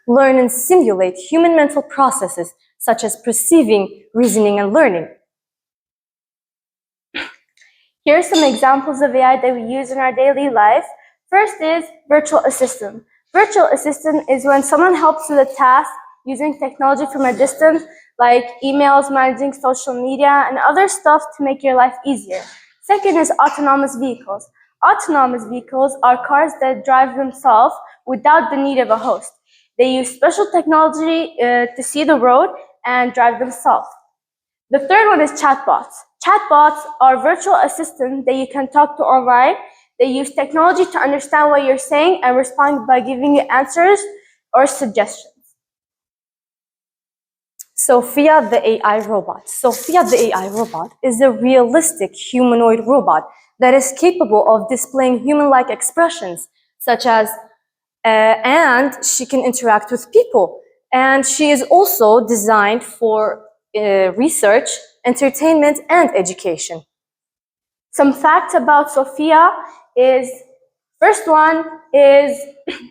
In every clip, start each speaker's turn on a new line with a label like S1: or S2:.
S1: learn and simulate human mental processes such as perceiving, reasoning, and learning. Here are some examples of AI that we use in our daily life. First is virtual assistant. Virtual assistant is when someone helps with a task using technology from a distance, like emails, managing social media, and other stuff to make your life easier. Second is autonomous vehicles. Autonomous vehicles are cars that drive themselves without the need of a host. They use special technology to see the road and drive themselves. The third one is chatbots. Chatbots are virtual assistants that you can talk to online. They use technology to understand what you're saying and respond by giving you answers or suggestions. Sophia the AI robot. Sophia the AI robot is a realistic humanoid robot that is capable of displaying human-like expressions, such as, and she can interact with people. And she is also designed for research, entertainment, and education. Some facts about Sophia is, first one is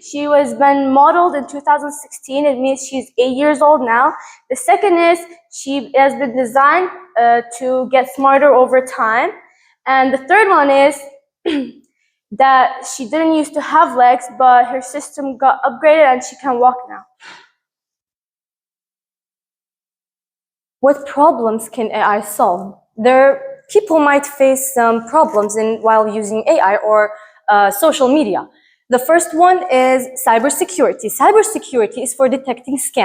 S1: she was been modeled in 2016. It means she's 8 years old now. The second is she has been designed to get smarter over time. And the third one is that she didn't used to have legs, but her system got upgraded and she can walk now. What problems can AI solve? People might face some problems while using AI or social media. The first one is cybersecurity. Cybersecurity is for detecting scams.